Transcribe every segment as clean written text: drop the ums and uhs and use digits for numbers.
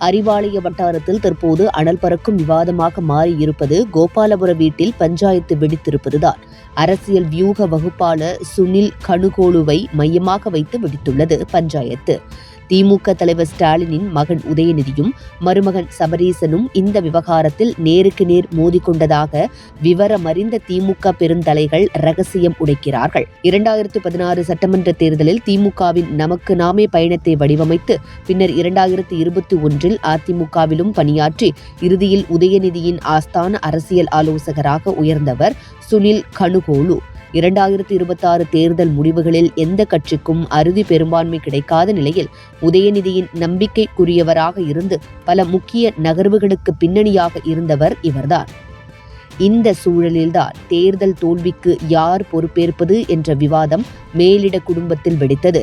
அறிவாலய வட்டாரத்தில் தற்போது அனல் பறக்கும் விவாதமாக மாறியிருப்பது கோபாலபுர வீட்டில் பஞ்சாயத்து வெடித்திருப்பதுதான். அரசியல் வியூக வகுப்பாளர் சுனில் கனுகோலுவை மையமாக வைத்து வெடித்துள்ளது பஞ்சாயத்து. திமுக தலைவர் ஸ்டாலினின் மகன் உதயநிதியும் மருமகன் சபரீசனும் இந்த விவகாரத்தில் நேருக்கு நேர் மோதிக்கொண்டதாக விவரமறிந்த திமுக பெருந்தலைகள் ரகசியம் உடைக்கிறார்கள். 2016 சட்டமன்ற தேர்தலில் திமுகவின் நமக்கு நாமே பயணத்தை வடிவமைத்து பின்னர் 2021 அதிமுகவிலும் பணியாற்றி இறுதியில் உதயநிதியின் ஆஸ்தான அரசியல் ஆலோசகராக உயர்ந்தவர் சுனில் கனுகோலு. 2026 தேர்தல் முடிவுகளில் எந்த கட்சிக்கும் அறுதி பெரும்பான்மை கிடைக்காத நிலையில் உதயநிதியின் நம்பிக்கைக்குரியவராக இருந்து பல முக்கிய நகர்வுகளுக்கு பின்னணியாக இருந்தவர் இவர்தான். இந்த சூழலில்தான் தேர்தல் தோல்விக்கு யார் பொறுப்பேற்பது என்ற விவாதம் மேலிட குடும்பத்தில் வெடித்தது.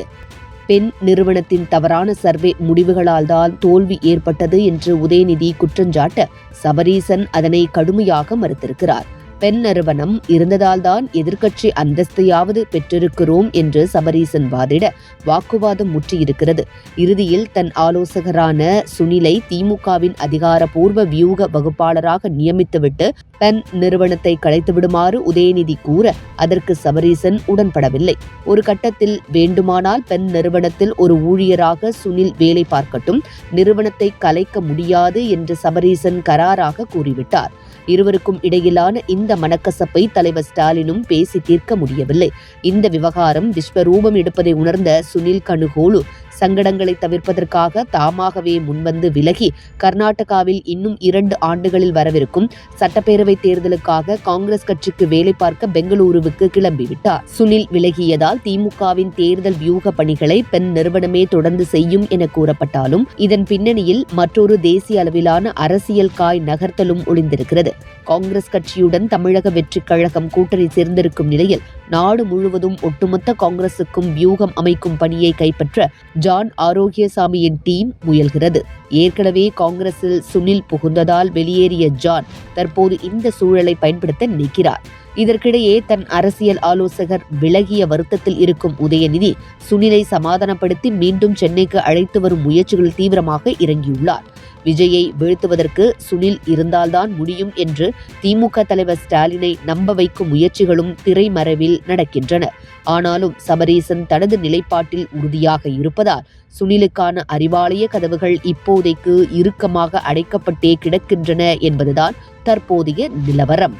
பெண் நிறுவனத்தின் தவறான சர்வே முடிவுகளால் தான் தோல்வி ஏற்பட்டது என்று உதயநிதி குற்றஞ்சாட்ட சபரீசன் அதனை கடுமையாக மறுத்திருக்கிறார். பெண் நிறுவனம் இருந்ததால்தான் எதிர்க்கட்சி அந்தஸ்தையாவது பெற்றிருக்கிறோம் என்று சபரீசன் வாதிட வாக்குவாதம் முற்றியிருக்கிறது. இறுதியில் தன் ஆலோசகரான சுனிலை திமுகவின் அதிகாரப்பூர்வ வியூக வகுப்பாளராக நியமித்துவிட்டு பெண் நிறுவனத்தை கலைத்துவிடுமாறு உதயநிதி கூற அதற்கு சபரீசன் உடன்படவில்லை. ஒரு கட்டத்தில் வேண்டுமானால் பெண் நிறுவனத்தில் ஒரு ஊழியராக சுனில் வேலை பார்க்கட்டும், நிறுவனத்தை கலைக்க முடியாது என்று சபரீசன் கராராக கூறிவிட்டார். இருவருக்கும் இடையிலான இந்த மனக்கசப்பை தலைவர் ஸ்டாலினும் பேசி தீர்க்க முடியவில்லை. இந்த விவகாரம் விஸ்வரூபம் எடுப்பதை உணர்ந்த சுனில் கனுகோலு சங்கடங்களை தவிர்ப்பதற்காக தாமாகவே முன்வந்து விலகி கர்நாடகாவில் இன்னும் 2 ஆண்டுகளில் வரவிருக்கும் சட்டப்பேரவை தேர்தலுக்காக காங்கிரஸ் கட்சிக்கு வேலை பார்க்க பெங்களூருவுக்கு கிளம்பிவிட்டார். சுனில் விலகியதால் திமுகவின் தேர்தல் வியூக பணிகளை பெண் நிறுவனமே தொடர்ந்து செய்யும் என கூறப்பட்டாலும் இதன் பின்னணியில் மற்றொரு தேசிய அளவிலான அரசியல் காய் நகர்த்தலும் ஒளிந்திருக்கிறது. காங்கிரஸ் கட்சியுடன் தமிழக வெற்றிக் கழகம் கூட்டணி சேர்ந்திருக்கும் நிலையில் நாடு முழுவதும் ஒட்டுமொத்த காங்கிரசுக்கும் வியூகம் அமைக்கும் பணியை கைப்பற்ற ஜான் ஆரோக்கியசாமியின் டீம் முயல்கிறது. ஏற்கனவே காங்கிரஸில் சுனில் புகுந்ததால் வெளியேறிய ஜான் தற்போது இந்த சூழலை பயன்படுத்த நினைக்கிறார். இதற்கிடையே தன் அரசியல் ஆலோசகர் விலகிய வருத்தத்தில் இருக்கும் உதயநிதி சுனிலை சமாதானப்படுத்தி மீண்டும் சென்னைக்கு அழைத்து வரும் முயற்சிகள் தீவிரமாக இறங்கியுள்ளார். விஜயை வீழ்த்துவதற்கு சுனில் இருந்தால்தான் முடியும் என்று திமுக தலைவர் ஸ்டாலினை நம்ப வைக்கும் முயற்சிகளும் திரைமறைவில் நடக்கின்றன. ஆனாலும் சபரீசன் தனது நிலைப்பாட்டில் உறுதியாக இருப்பதால் சுனிலுக்கான அறிவாலய கதவுகள் இப்போதைக்கு இறுக்கமாக அடைக்கப்பட்டே கிடக்கின்றன என்பதுதான் தற்போதைய நிலவரம்.